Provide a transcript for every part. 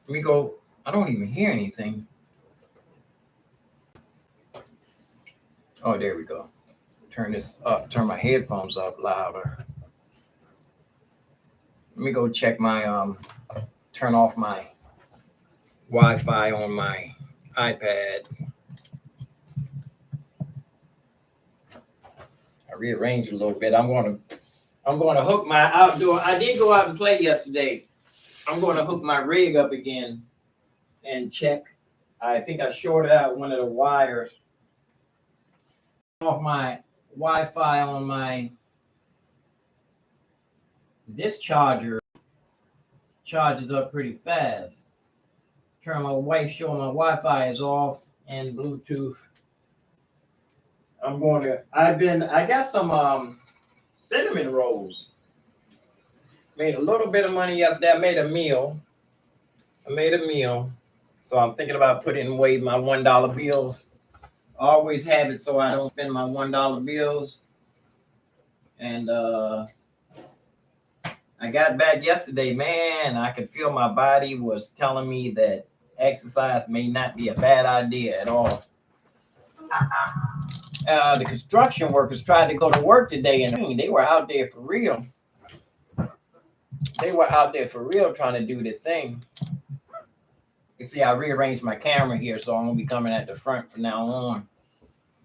Let me go. I don't even hear anything. Oh, there we go. Turn this up. Turn my headphones up louder. Let me go check my turn off my Wi-Fi on my iPad. I rearranged a little bit. I'm going to hook my outdoor. I did go out and play yesterday. I'm going to hook my rig up again and check. I think I shorted out one of the wires off my Wi-Fi on my this charger charges up pretty fast. Turn my wife showing my Wi-Fi is off and Bluetooth. I got some cinnamon rolls. Made a little bit of money yesterday. I made a meal. So I'm thinking about putting away my $1 bills. I always have it so I don't spend my $1 bills. And I got back yesterday, man. I could feel my body was telling me that exercise may not be a bad idea at all. The construction workers tried to go to work today, and they were out there for real. Trying to do the thing. You see, I rearranged my camera here, so I'm going to be coming at the front from now on.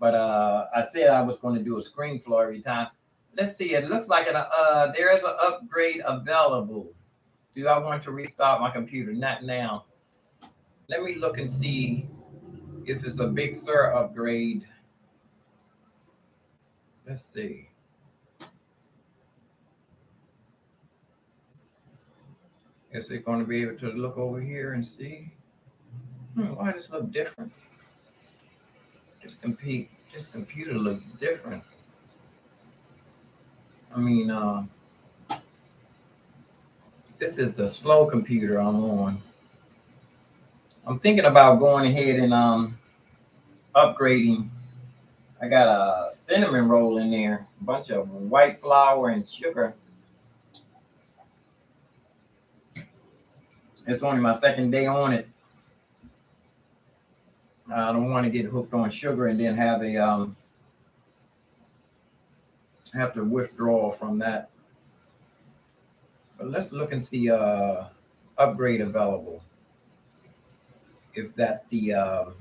But I said I was going to do a screen flow every time. Let's see. It looks like there is an upgrade available. Do I want to restart my computer? Not now. Let me look and see if it's a Big Sur upgrade. Let's see. Is it going to be able to look over here and see? Why does this look different? This computer looks different. I mean, this is the slow computer I'm on. I'm thinking about going ahead and upgrading. I got a cinnamon roll in there, a bunch of white flour and sugar. It's only my second day on it. I don't want to get hooked on sugar and then have to withdraw from that. But let's look and see upgrade available. If that's the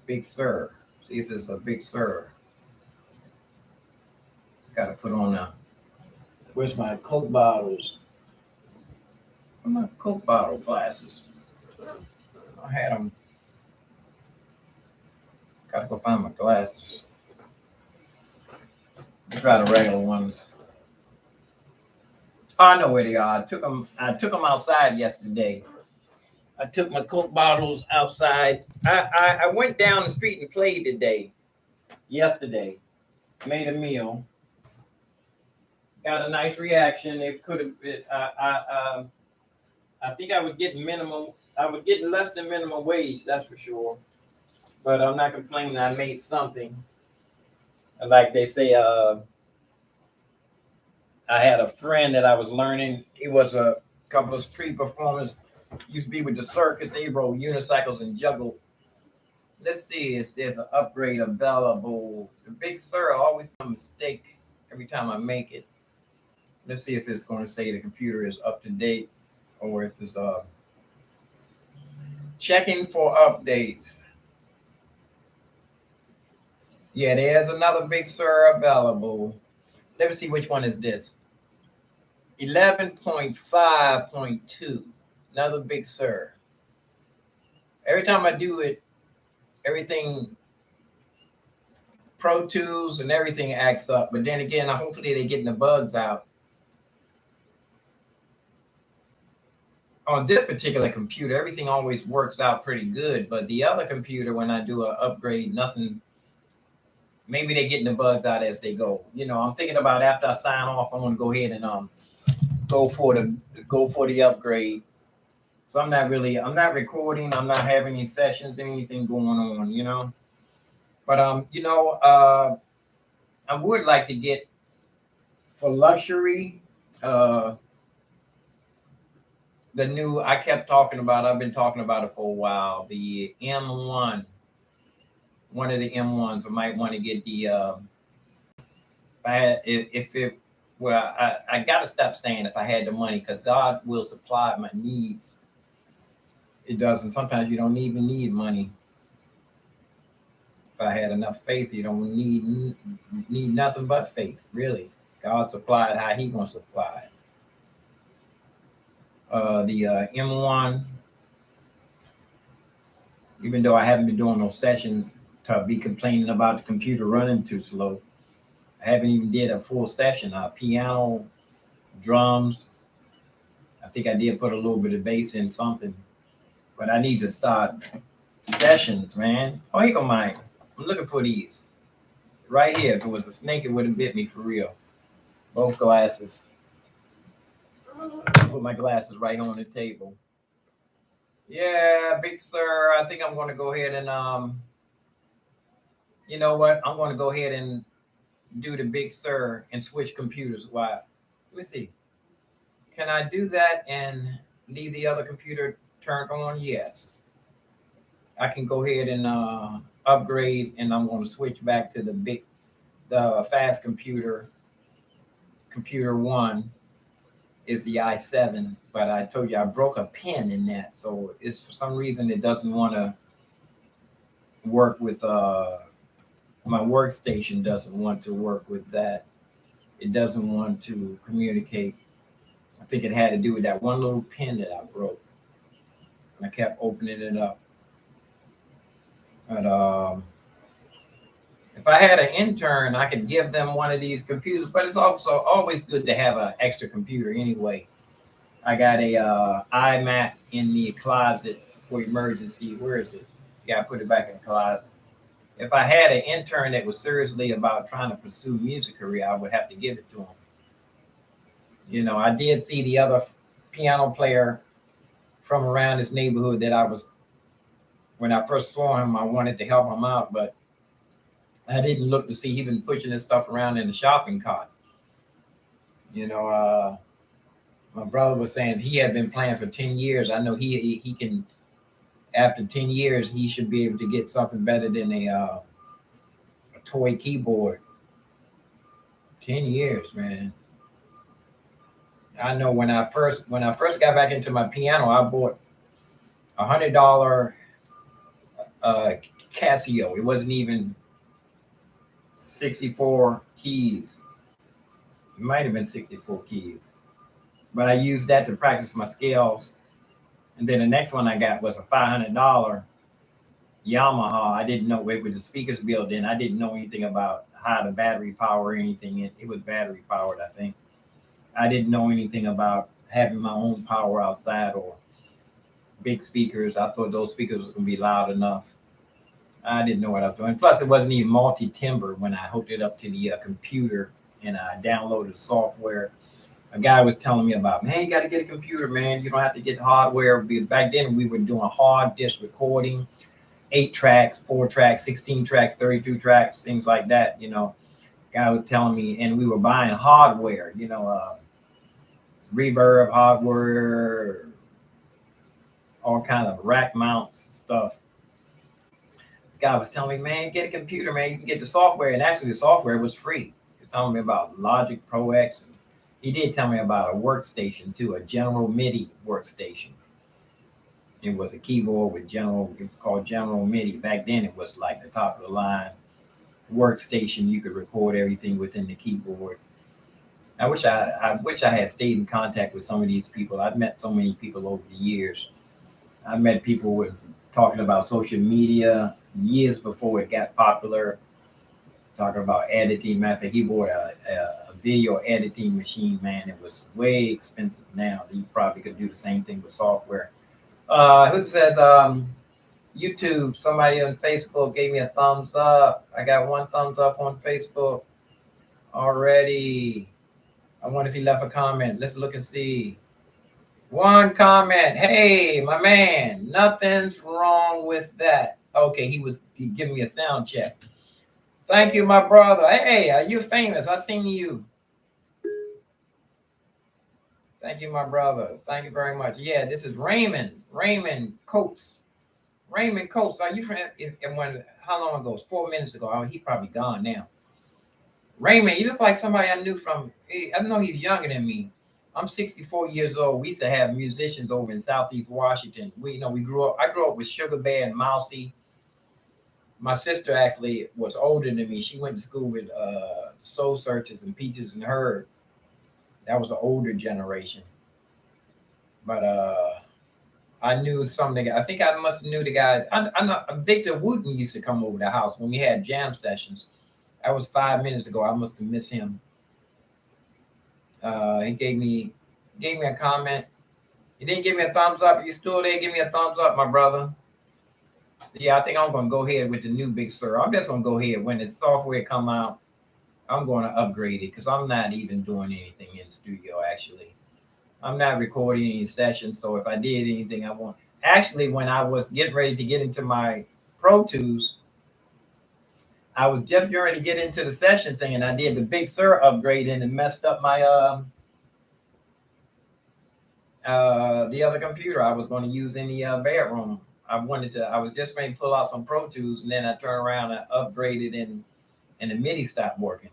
Big Sur. See if it's a Big Sur. Got to put on where's my Coke bottles? Where's my Coke bottle glasses? I had them. Got to go find my glasses. Try the regular ones. Oh, I know where they are. I took them outside yesterday. I took my Coke bottles outside. I went down the street and played yesterday. Made a meal. Got a nice reaction. It could have been. I think I was getting minimum. I was getting less than minimum wage. That's for sure. But I'm not complaining. I made something. Like they say, I had a friend that I was learning. He was a couple of street performers. Used to be with the circus. They rode unicycles and juggled. Let's see if there's an upgrade available. The Big Sur always a mistake every time I make it. Let's see if it's going to say the computer is up to date or if it's checking for updates. Yeah, there's another Big Sur available. Let me see which one is this. 11.5.2. Another Big Sur. Every time I do it, everything, Pro Tools and everything acts up. But then again, hopefully they're getting the bugs out. On this particular computer, everything always works out pretty good. But the other computer, when I do an upgrade, nothing. Maybe they're getting the bugs out as they go. I'm thinking about after I sign off, I want to go ahead and go for the upgrade. So I'm not recording. I'm not having any sessions, anything going on, But I would like to get for luxury. the new, I kept talking about, I've been talking about it for a while, the M1, one of the M1s. I might want to get the, if it, well, I got to stop saying if I had the money, because God will supply my needs. It doesn't. Sometimes you don't even need money. If I had enough faith, you don't need nothing but faith, really. God supplied how He gonna supply it. The M1, even though I haven't been doing no sessions to be complaining about the computer running too slow, I haven't even did a full session. Piano, drums. I think I did put a little bit of bass in something, but I need to start sessions, man. Oh, here go mine. I'm looking for these right here. If it was a snake, it would have bit me for real. Both glasses. Put my glasses right on the table. Yeah, Big Sur. I think I'm going to go ahead and you know what? I'm going to go ahead and do the Big Sur and switch computers. Why? Let me see. Can I do that and leave the other computer turned on? Yes. I can go ahead and upgrade, and I'm going to switch back to the fast computer. Computer one is the i7, but I told you I broke a pin in that, so it's for some reason it doesn't want to work with my workstation. Doesn't want to work with that. It doesn't want to communicate. I think it had to do with that one little pin that I broke, and I kept opening it up. But if I had an intern, I could give them one of these computers. But it's also always good to have an extra computer anyway. I got a iMac in the closet for emergency. Where is it? Yeah, I put it back in the closet. If I had an intern that was seriously about trying to pursue music career, I would have to give it to him. You know, I did see the other piano player from around this neighborhood that when I first saw him, I wanted to help him out, but I didn't look to see he been pushing his stuff around in the shopping cart. You know, my brother was saying he had been playing for 10 years. I know he can, after 10 years, he should be able to get something better than a toy keyboard. 10 years, man. I know when I first got back into my piano, I bought $100 Casio. It wasn't even 64 keys. It might have been 64 keys. But I used that to practice my scales. And then the next one I got was a $500 Yamaha. I didn't know it was the speakers built in. I didn't know anything about how the battery power or anything. It was battery powered, I think. I didn't know anything about having my own power outside or big speakers. I thought those speakers was going to be loud enough. I didn't know what I was doing. Plus, it wasn't even multi-timbre when I hooked it up to the computer and I downloaded the software. A guy was telling me about, man, you got to get a computer, man. You don't have to get hardware. Back then, we were doing hard disk recording, 8 tracks, 4 tracks, 16 tracks, 32 tracks, things like that. You know, guy was telling me, and we were buying hardware, you know, reverb hardware, all kinds of rack mounts and stuff. This guy was telling me, man, get a computer, man. You can get the software. And actually, the software was free. He was telling me about Logic Pro X. And he did tell me about a workstation, too, a General MIDI workstation. It was a keyboard with it was called General MIDI. Back then, it was like the top of the line workstation. You could record everything within the keyboard. I wish I had stayed in contact with some of these people. I've met so many people over the years. I met people who was talking about social media years before it got popular, talking about editing. Matter of fact, he bought a video editing machine, man. It was way expensive now. You probably could do the same thing with software. Who says YouTube? Somebody on Facebook gave me a thumbs up. I got 1 thumbs up on Facebook already. I wonder if he left a comment. Let's look and see. 1 comment. Hey, my man, nothing's wrong with that. Okay, he giving me a sound check. Thank you, my brother. Hey, are you famous? I seen you. Thank you, my brother. Thank you very much. Yeah, this is Raymond. Raymond Coates. Raymond Coates. Are you from? And when? How long ago? 4 minutes ago. Oh, he probably gone now. Raymond, you look like somebody I knew from. I know he's younger than me. I'm 64 years old. We used to have musicians over in Southeast Washington. We grew up. I grew up with Sugar Bear and Mousy. My sister actually was older than me. She went to school with Soul Searchers and Peaches and Herb. That was an older generation. But I knew some of the guys. I think I must have knew the guys. I know Victor Wooten used to come over the house when we had jam sessions. That was 5 minutes ago. I must have missed him. He gave me a comment. He didn't give me a thumbs up. You still there? Give me a thumbs up, my brother. Yeah, I think I'm gonna go ahead with the new Big Sur. I'm just gonna go ahead when the software come out. I'm going to upgrade it because I'm not even doing anything in the studio. Actually, I'm not recording any sessions. So if I did anything, I want. Actually, when I was getting ready to get into my Pro Tools, I was just getting ready to get into the session thing, and I did the Big Sur upgrade, and it messed up my the other computer I was going to use in the bedroom. I was just ready to pull out some Pro Tools, and then I turned around and upgraded, and the MIDI stopped working.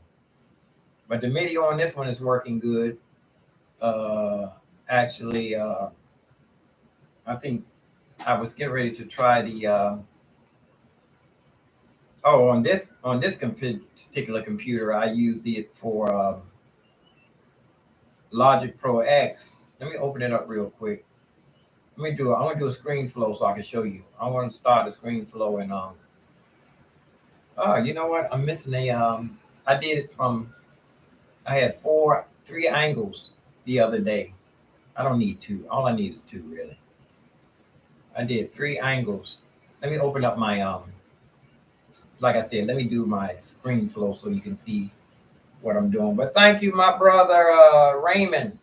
But the MIDI on this one is working good. Actually, I think I was getting ready to try the. On this particular computer, I used it for Logic Pro X. Let me open it up real quick. I want to do a screen flow so I can show you. I want to start the screen flow and oh, you know what? I'm missing a I did it from. I had three angles the other day. I don't need two. All I need is two, really. I did three angles. Let me open up my like I said, let me do my screen flow so you can see what I'm doing. But thank you, my brother Raymond.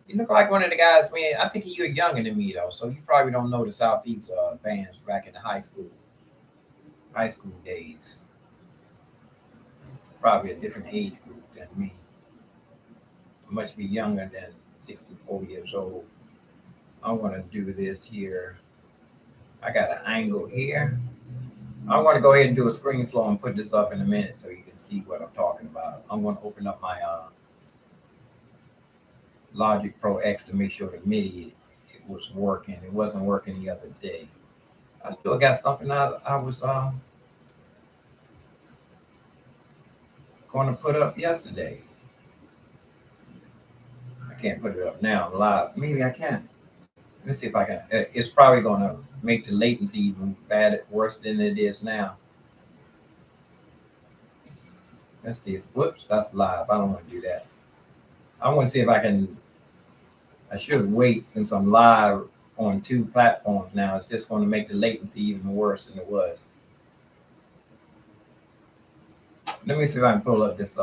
You look like one of the guys, man. I think you're younger than me though, so you probably don't know the Southeast bands back in the high school days. Probably a different age group than me. Must be younger than 64 years old. I want to do this here. I got an angle here. I want to go ahead and do a screen flow and put this up in a minute so you can see what I'm talking about. I'm going to open up my Logic Pro X to make sure the MIDI it was working. It wasn't working the other day. I still got something I was going to put up yesterday. I can't put it up now live. Maybe I can. Let me see if I can. It's probably going to make the latency even worse than it is now. Let's see. Whoops, that's live. I don't want to do that. I want to see if I can. I should wait since I'm live on two platforms now. It's just going to make the latency even worse than it was. Let me see if I can pull up this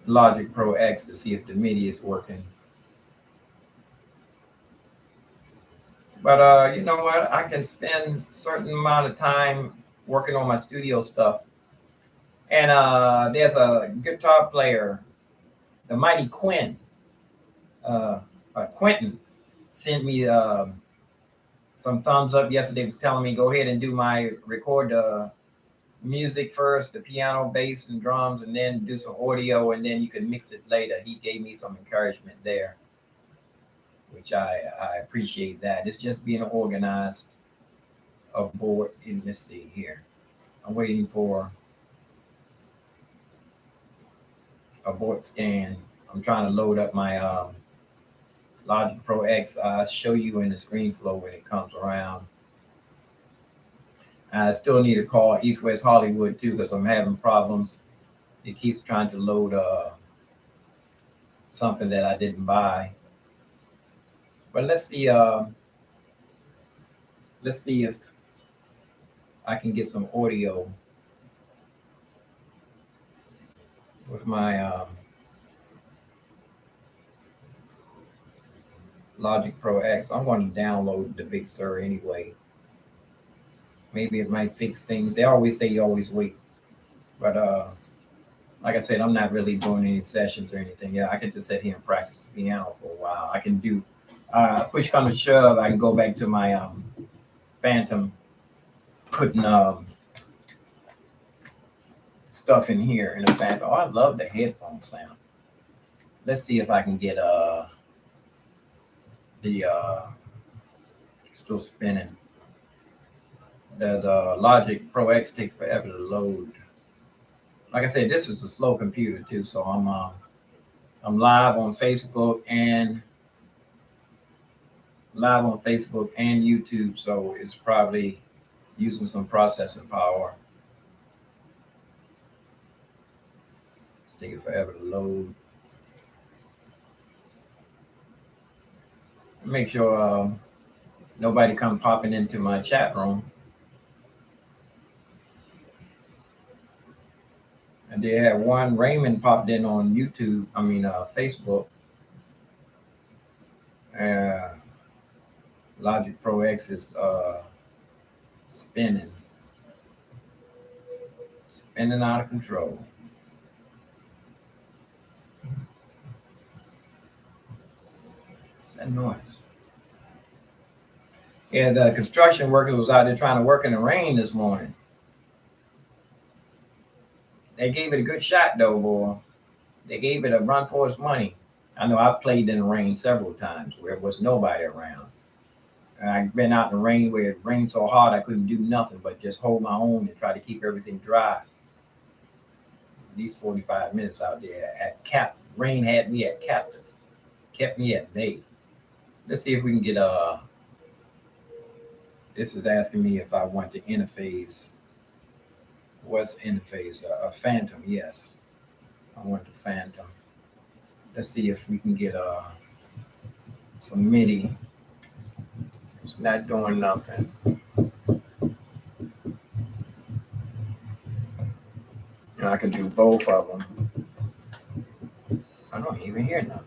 Logic Pro X to see if the MIDI is working. But you know what? I can spend a certain amount of time working on my studio stuff. And there's a guitar player, the mighty Quentin, sent me some thumbs up yesterday. Was telling me go ahead and do my record music first, the piano, bass, and drums, and then do some audio, and then you can mix it later. He gave me some encouragement there, which I appreciate that. It's just being organized aboard. Let's see here. I'm waiting for abort scan. I'm trying to load up my Logic Pro X. I'll show you in the screen flow when it comes around. I still need to call East West Hollywood too because I'm having problems. It keeps trying to load something that I didn't buy. But let's see if I can get some audio with my Logic Pro X. I'm going to download the Big Sur anyway. Maybe it might fix things. They always say you always wait. But Like I said, I'm not really doing any sessions or anything. Yeah, I can just sit here and practice the piano for a while. I can do push come to shove. I can go back to my Phantom, putting stuff in here in the Phantom. Oh, I love the headphone sound. Let's see if I can get the still spinning. The Logic Pro X takes forever to load. Like I said, this is a slow computer too, so I'm live on Facebook and YouTube, so it's probably using some processing power. It's taking forever to load. Make sure nobody come popping into my chat room. I did have one. Raymond popped in on YouTube. Facebook. Logic Pro X is spinning out of control. What's that noise? Yeah, the construction workers was out there trying to work in the rain this morning. They gave it a good shot though, boy. They gave it a run for its money. I know I've played in the rain several times where there was nobody around. And I've been out in the rain where it rained so hard I couldn't do nothing but just hold my own and try to keep everything dry. These 45 minutes out there at captive. Rain had me at captive. Kept me at bay. Let's see if we can get this is asking me if I want to interface. What's interface? A Phantom, yes. I want the Phantom. Let's see if we can get some MIDI. It's not doing nothing. And I can do both of them. I don't even hear nothing.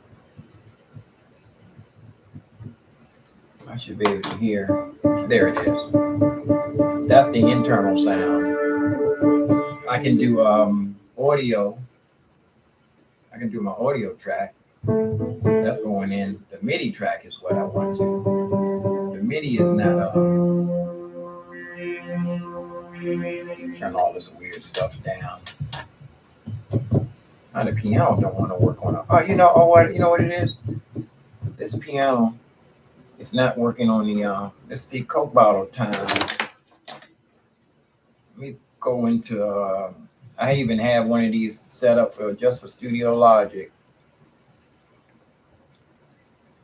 I should be able to hear. There it is. That's the internal sound. I can do audio. I can do my audio track. That's going in. The MIDI track is what I want to. The MIDI is not turn all this weird stuff down. Now the piano don't want to work on it. You know what it is? This piano is not working on the let's see, Coke bottle time. Let me go into I even have one of these set up for just for Studio Logic.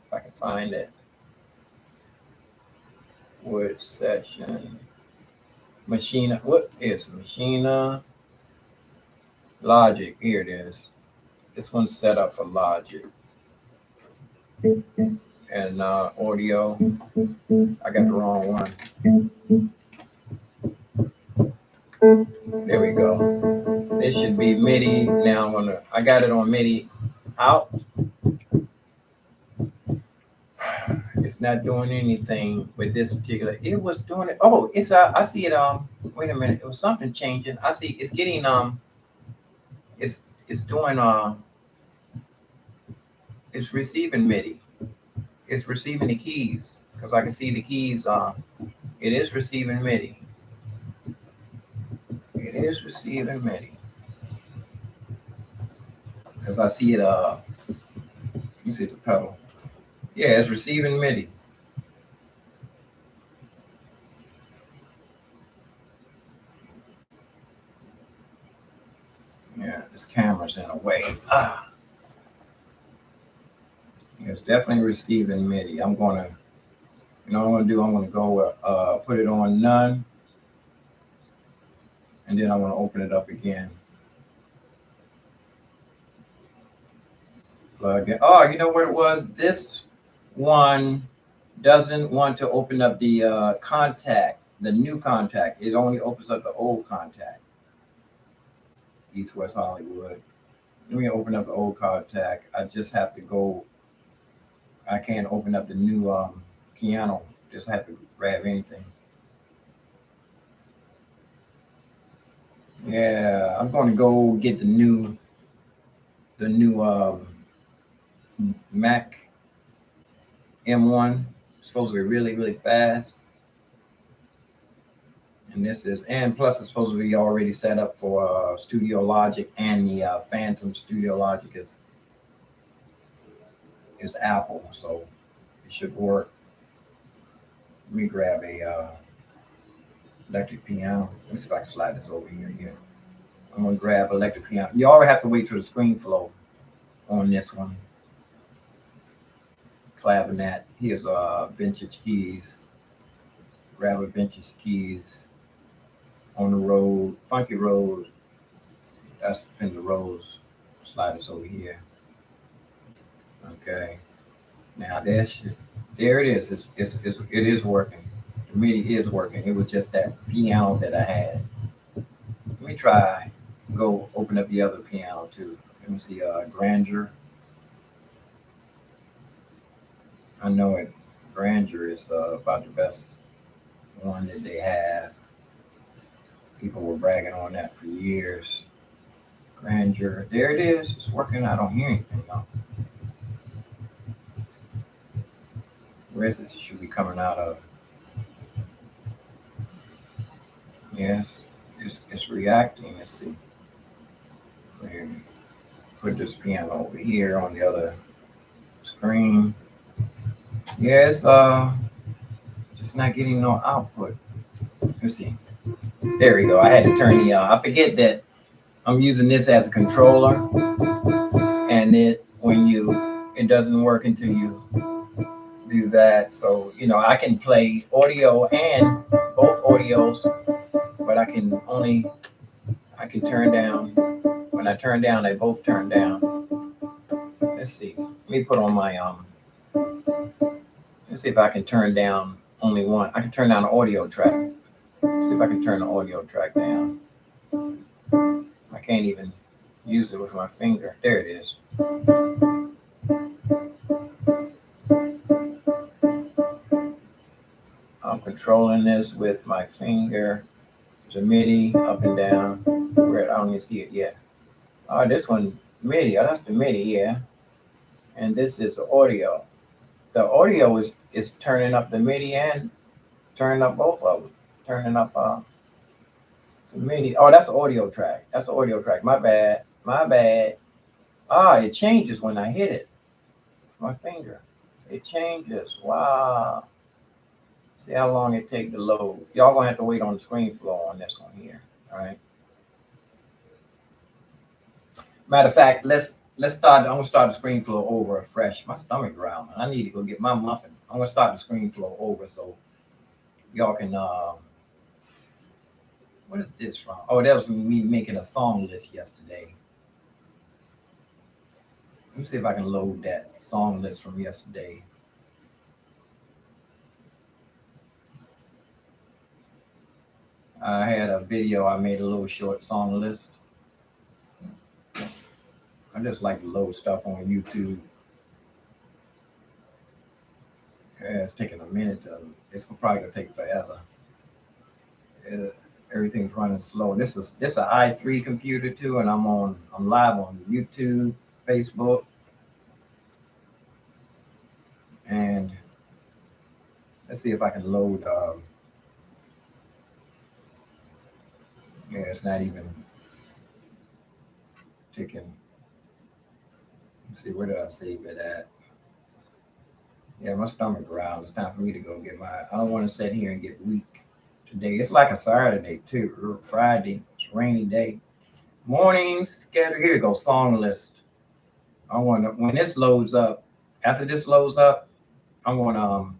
If I can find it. Word session. Machina. What is Machina? Logic. Here it is. This one's set up for Logic. And audio. I got the wrong one. There we go. This should be MIDI. Now I got it on MIDI out. It's not doing anything with this particular. It was doing it. Oh, it's I see it. Wait a minute. It was something changing. I see it's getting it's doing it's receiving MIDI. It's receiving the keys because I can see the keys. It is receiving MIDI. It is receiving MIDI because I see it. You see the pedal. Yeah, it's receiving MIDI. Yeah, this camera's in a way. Yeah, it's definitely receiving MIDI. I'm gonna, what I'm gonna do, I'm gonna go put it on none, and then I'm gonna open it up again. Plug in. Oh, you know what it was? This one doesn't want to open up the contact, the new contact. It only opens up the old contact. East West Hollywood. Let me open up the old contact. I just have to go. I can't open up the new piano. Just have to grab anything. Yeah, I'm going to go get the new the new Mac M1. It's supposed to be really, really fast. And this is, and plus it's supposed to be already set up for Studio Logic, and the Phantom Studio Logic is Apple, so it should work. Let me grab a electric piano. Let me see if I can slide this over here. Yeah. I'm gonna grab electric piano. You always have to wait for the screen flow on this one. Clavinet. Here's vintage keys. Grab a vintage keys on the road, funky road. That's Fender Rose. Slide this over here. Okay. Now there it is. It is working. The MIDI is working. It was just that piano that I had. Let me try. Go open up the other piano too. Let me see. Grandeur. I know it. Grandeur is about the best one that they have. People were bragging on that for years. Grandeur. There it is. It's working. I don't hear anything though. Where is this? It should be coming out of. Yes, it's reacting. Let's see. Put this piano over here on the other screen. Yes, just not getting no output. Let's see. There we go. I had to turn the. I forget that I'm using this as a controller, and it doesn't work until you do that. So I can play audio and both audios, but I can turn down. When I turn down, they both turn down. Let's see. Let me put on my let's see if I can turn down only one. I can turn down the audio track. See if I can turn the audio track down. I can't even use it with my finger. There it is. I'm controlling this with my finger. The MIDI up and down. Where I don't even see it yet. Oh, this one MIDI. Oh, that's the MIDI, yeah. And this is the audio. The audio is turning up the MIDI and turning up both of them. Turning up the MIDI. Oh, that's the audio track. That's the audio track. My bad. My bad. Ah, it changes when I hit it. My finger. It changes. Wow. See how long it take to load. Y'all gonna have to wait on the screen flow on this one here. All right. Matter of fact, let's start. I'm gonna start the screen flow over afresh. My stomach growling. I need to go get my muffin. I'm gonna start the screen flow over so y'all can. What is this from? Oh, that was me making a song list yesterday. Let me see if I can load that song list from yesterday. I had a video. I made a little short song list. I just like to load stuff on YouTube. Yeah, it's taking a minute. It's probably gonna take forever. Everything's running slow. This is an i3 computer too, and I'm live on YouTube, Facebook, and let's see if I can load. Yeah, it's not even taking. Let's see, where did I save it at? Yeah, my stomach growls. It's time for me to go get my. I don't want to sit here and get weak today. It's like a Saturday too, Friday. It's a rainy day. Morning scatter. Here we go. Song list. I want to when this loads up. After this loads up, I'm gonna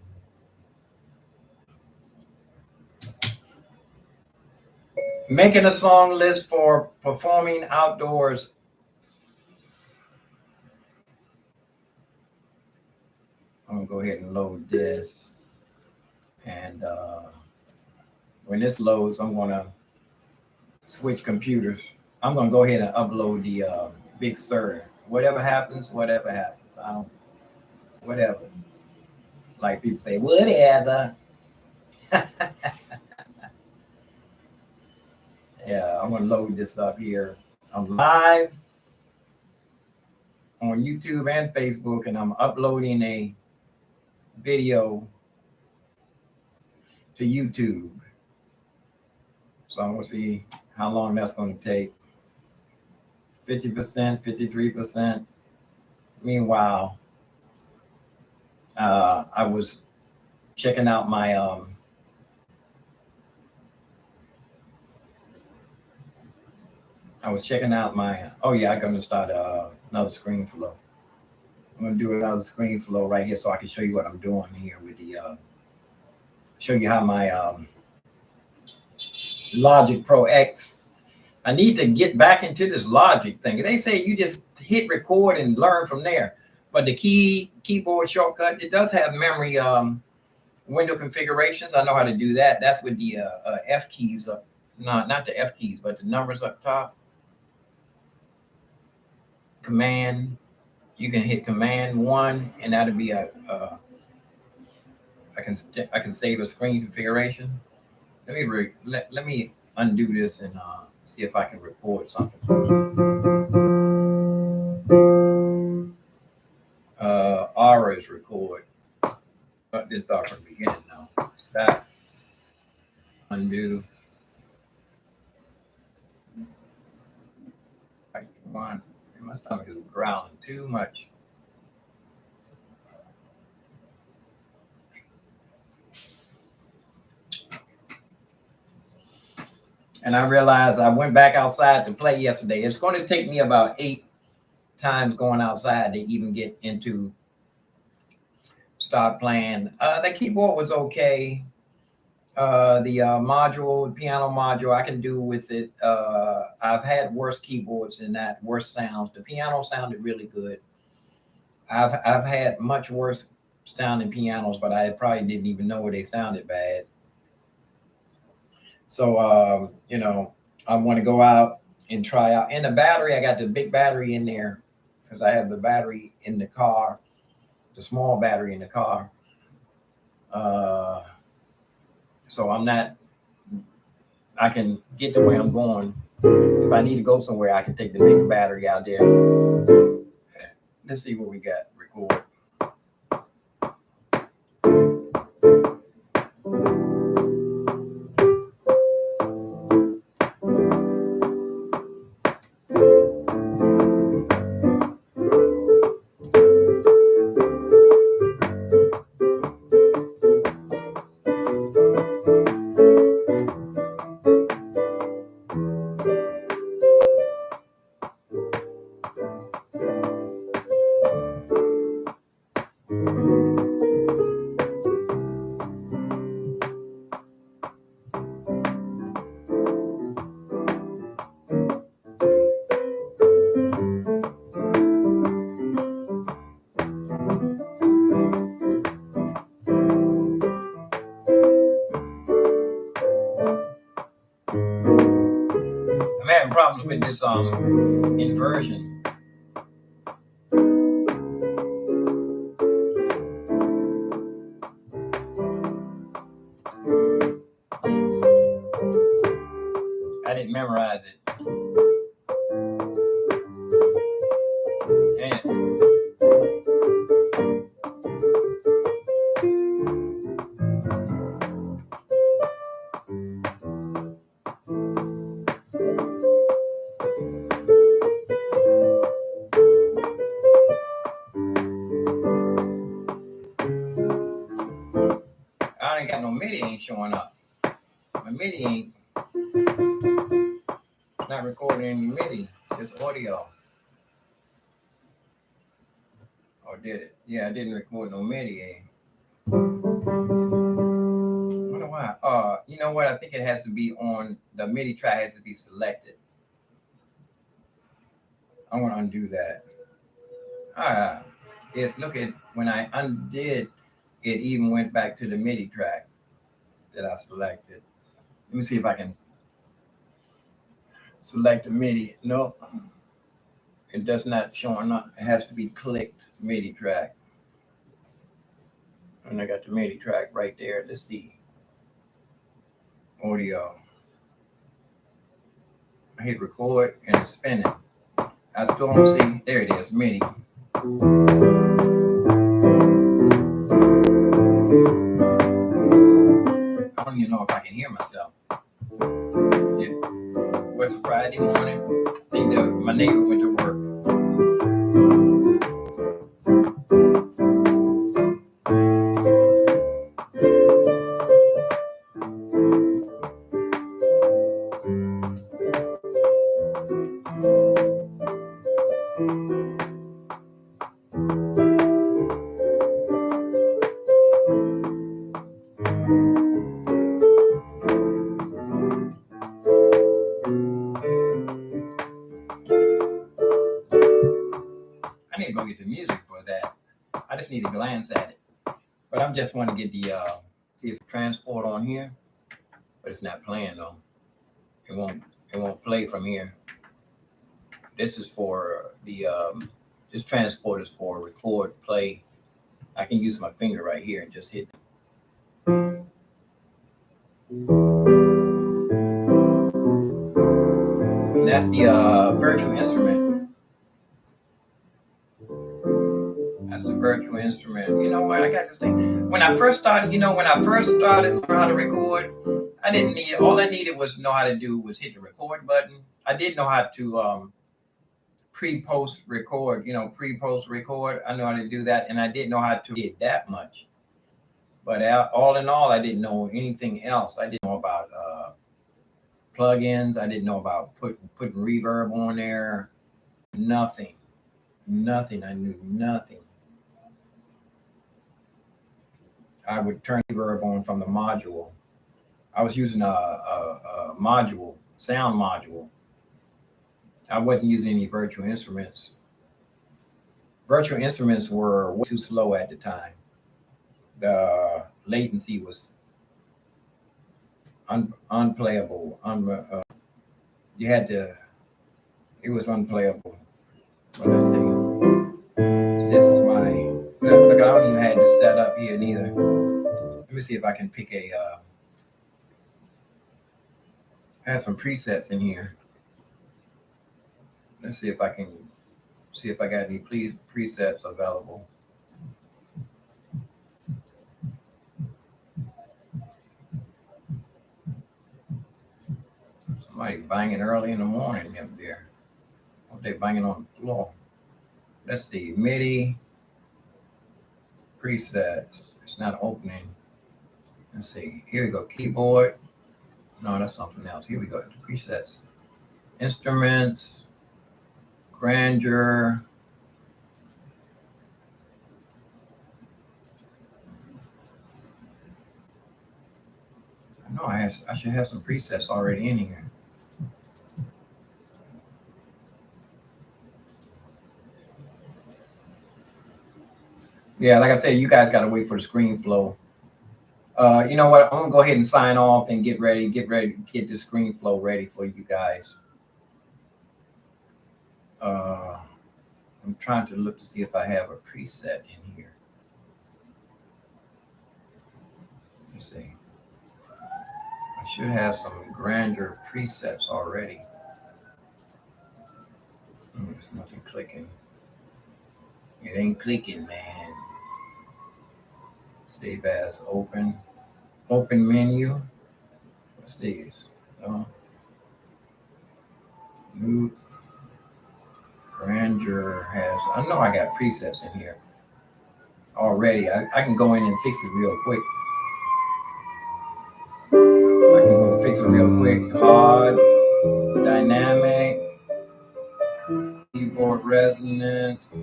making a song list for performing outdoors. I'm gonna go ahead and load this, and when this loads, I'm gonna switch computers. I'm gonna go ahead and upload the Big Sur. Whatever happens, whatever happens. I don't. Whatever. Like people say, whatever. Yeah, I'm gonna load this up here. I'm live. on YouTube and Facebook, and I'm uploading a video to YouTube. So I'm gonna see how long that's gonna take. 50%, 53%. Meanwhile, I was checking out my oh yeah, I'm gonna start another screen flow. I'm gonna do another screen flow right here so I can show you what I'm doing here with the show you how my Logic Pro X. I need to get back into this Logic thing. They say you just hit record and learn from there. But the keyboard shortcut, it does have memory window configurations. I know how to do that. That's with the F keys up. No, not the F keys, but the numbers up top. Command. You can hit Command 1, and that'll be I can save a screen configuration. Let me undo this and see if I can record something. Aura is record. But this start from the beginning now. Stop. Undo. Right, come on. My stomach is growling too much. And I realized I went back outside to play yesterday. It's going to take me about 8 times going outside to even get into start playing. The keyboard was okay. The module, piano module, I can do with it. I've had worse keyboards than that, worse sounds. The piano sounded really good. I've had much worse sounding pianos, but I probably didn't even know they sounded bad. So, you know, I want to go out and try out. And the battery, I got the big battery in there because I have the battery in the car, the small battery in the car. So I can get to where I'm going. If I need to go somewhere, I can take the big battery out there. Let's see what we got. Record. I'm having problems with this inversion. I didn't memorize it. I ain't got no MIDI ain't showing up. My MIDI ain't not recording any MIDI, just audio. Or did it? Yeah, I didn't record no MIDI. I wonder why. You know what? I think it has to be on the MIDI track has to be selected. I want to undo that. Look at when I undid it, even went back to the MIDI track that I selected. Let me see if I can select the MIDI. Nope, it does not showing up. It has to be clicked MIDI track. And I got the MIDI track right there. Let's see. Audio. I hit record and it's spinning. I still don't see. There it is, MIDI. I don't even know if I can hear myself. Yeah. What's a Friday morning? I think my neighbor went to work. I need to go get the music for that. I just need to glance at it. But I'm just want to get the see if transport on here. But it's not playing though. It won't play from here. This is for the this transport is for record play. I can use my finger right here and just hit. And that's the virtual instrument. That's the virtual instrument. You know what? I got this thing. When I first started learning how to record, I didn't need all I needed was know how to do was hit the record button. I did know how to pre-post record, pre-post record. I know how to do that, and I didn't know how to get that much. But all in all, I didn't know anything else. I didn't know about plugins. I didn't know about putting reverb on there. Nothing. I knew nothing. I would turn reverb on from the module. I was using a module, sound module. I wasn't using any virtual instruments. Virtual instruments were way too slow at the time. The latency was unplayable. You had to. It was unplayable. But let's see. This is my. Look, I don't even have this set up here neither. Let me see if I can pick a. I have some presets in here. Let's see if I can see if I got any presets available. Somebody banging early in the morning up there. What they banging on the floor? Let's see, MIDI presets. It's not opening. Let's see. Here we go. Keyboard. No, that's something else. Here we go. Presets. Instruments. Grandeur. I know I should have some presets already in here. Yeah, like I said, you guys got to wait for the screen flow. You know what? I'm gonna go ahead and sign off and get ready to get the screen flow ready for you guys. I'm trying to look to see if I have a preset in here. Let's see. I should have some grandeur presets already. There's nothing clicking. It ain't clicking, man. Save as open. Open menu. What's these? New grandeur has. I know I got presets in here already. I can go in and fix it real quick. I can go fix it real quick. Hard, dynamic, keyboard resonance.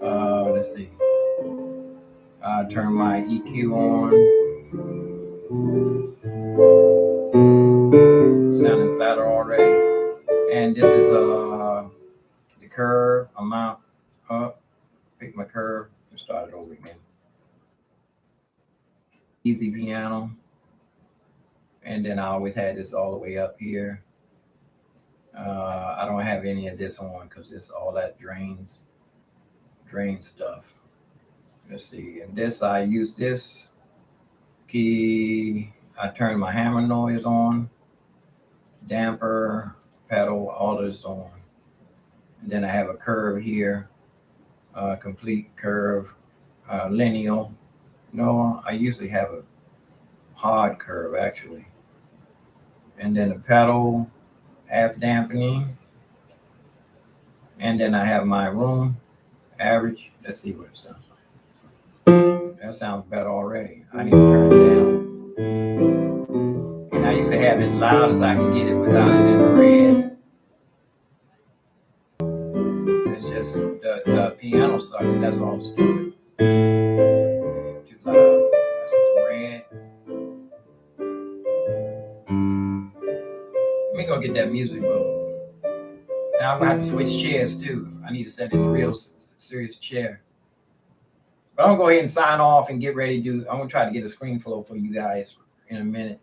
Let's see. Turn my EQ on. Sounding fatter already. And this is the curve amount up. Pick my curve and start it over again. Easy piano. And then I always had this all the way up here. I don't have any of this on because it's all that drain stuff. Let's see. And this, I use this key. I turn my hammer noise on, damper, pedal, all this on. And then I have a curve here, complete curve, lineal. No, I usually have a hard curve actually. And then a pedal, half dampening. And then I have my room average. Let's see what it sounds like. That sounds better already. I need to turn it down. And I used to have it loud as I can get it without it in the red. It's just the piano sucks. That's all it's doing. Too loud. That's just red. Let me go get that music book. Now I'm gonna have to switch chairs too. I need to set in a real serious chair. But I'm gonna go ahead and sign off and get ready to do. I'm gonna try to get a screen flow for you guys in a minute.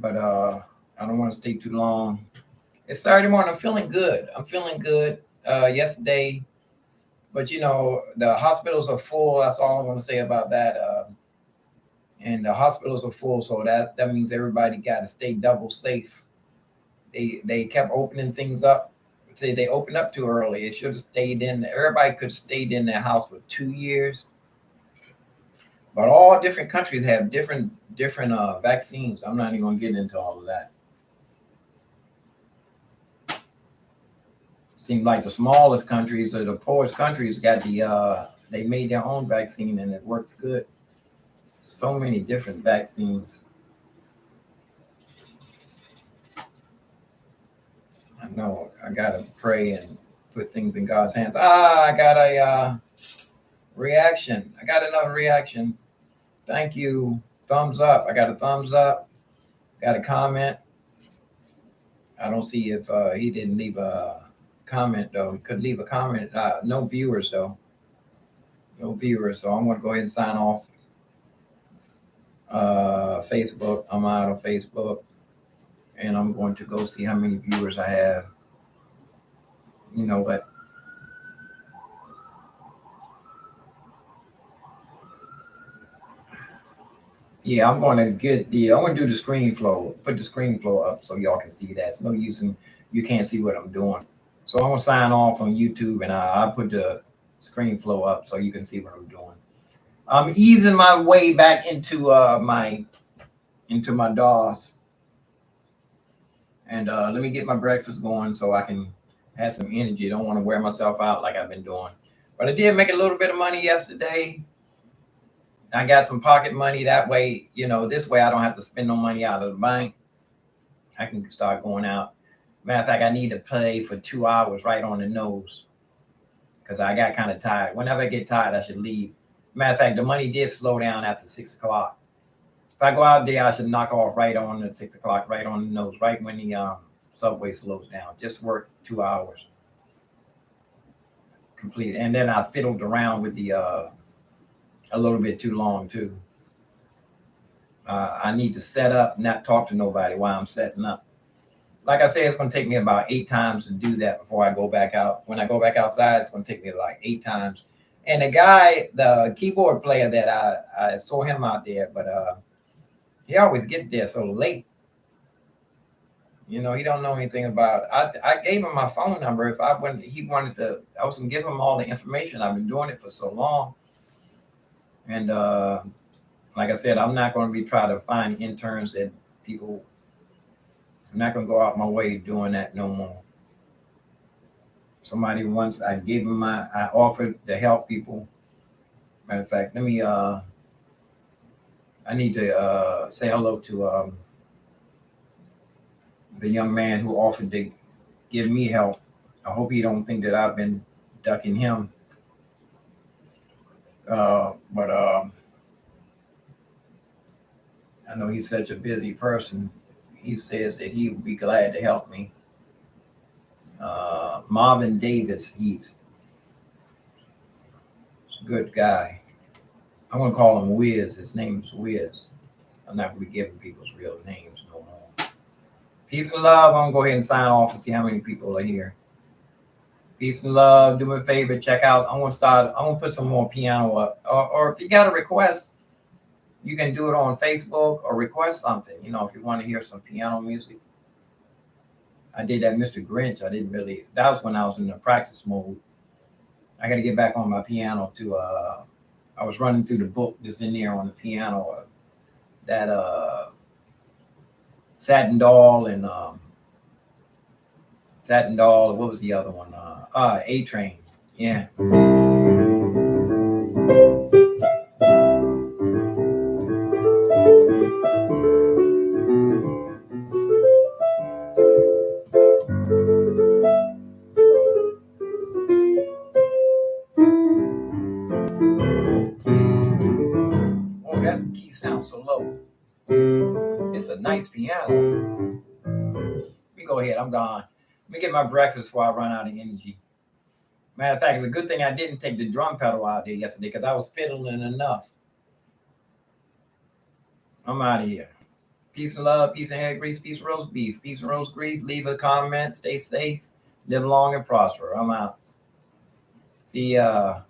But I don't want to stay too long. It's Saturday morning. I'm feeling good. Yesterday, but you know, the hospitals are full. That's all I'm gonna say about that. And the hospitals are full, so that means everybody got to stay double safe. They kept opening things up. They opened up too early. It should have stayed in. Everybody could have stayed in their house for 2 years. But all different countries have different vaccines. I'm not even going to get into all of that. Seems like the smallest countries or the poorest countries got they made their own vaccine and it worked good. So many different vaccines. I know I gotta pray and put things in God's hands. I got a reaction. I got another reaction. Thank you. Thumbs up. I got a thumbs up. Got a comment. I don't see if he didn't leave a comment though. He could leave a comment. No viewers though. No viewers. So I'm gonna go ahead and sign off. Facebook. I'm out of Facebook. And I'm going to go see how many viewers I have. You know what? Yeah, I'm going to do the screen flow, put the screen flow up so y'all can see that. It's no use in, you can't see what I'm doing. So I'm going to sign off on YouTube and I'll put the screen flow up so you can see what I'm doing. I'm easing my way back into my DAWs. And let me get my breakfast going so I can have some energy. Don't want to wear myself out like I've been doing. But I did make a little bit of money yesterday. I got some pocket money that way. You know, this way I don't have to spend no money out of the bank. I can start going out. Matter of fact, I need to play for 2 hours right on the nose because I got kind of tired. Whenever I get tired, I should leave. Matter of fact, the money did slow down after 6 o'clock. If I go out there, I should knock off right on at 6 o'clock, right on the nose, right when the subway slows down. Just work 2 hours. Complete. And then I fiddled around with the a little bit too long too. I need to set up, not talk to nobody while I'm setting up. Like I said, it's going to take me about 8 times to do that before I go back out. When I go back outside, it's going to take me like 8 times. And the guy, the keyboard player that I saw him out there, but he always gets there so late. You know, he don't know anything about. I gave him my phone number. If he wanted to, I was gonna give him all the information. I've been doing it for so long, and like I said, I'm not going to be trying to find interns that people. I'm not going to go out my way doing that no more. Somebody once I offered to help people. Matter of fact, let me. I need to say hello to the young man who offered to give me help. I hope he don't think that I've been ducking him. But I know he's such a busy person. He says that he would be glad to help me. Marvin Davis, he's a good guy. I'm going to call him Wiz. His name is Wiz. I'm not going to be giving people's real names no more. Peace and love. I'm going to go ahead and sign off and see how many people are here. Peace and love. Do me a favor. Check out. I'm going to put some more piano up. Or if you got a request, you can do it on Facebook or request something. You know, if you want to hear some piano music. I did that Mr. Grinch. I didn't really. That was when I was in the practice mode. I got to get back on my piano to. I was running through the book that's in there on the piano. That Satin Doll and Satin Doll. What was the other one? A Train. Yeah. Oh, that key sounds so low. It's a nice piano. Let me go ahead. I'm gone. Let me get my breakfast before I run out of energy. Matter of fact, it's a good thing I didn't take the drum pedal out there yesterday because I was fiddling enough. I'm out of here. Peace and love, peace and head grease, peace and roast beef, peace and roast grief. Leave a comment, stay safe, live long and prosper. I'm out. See ya.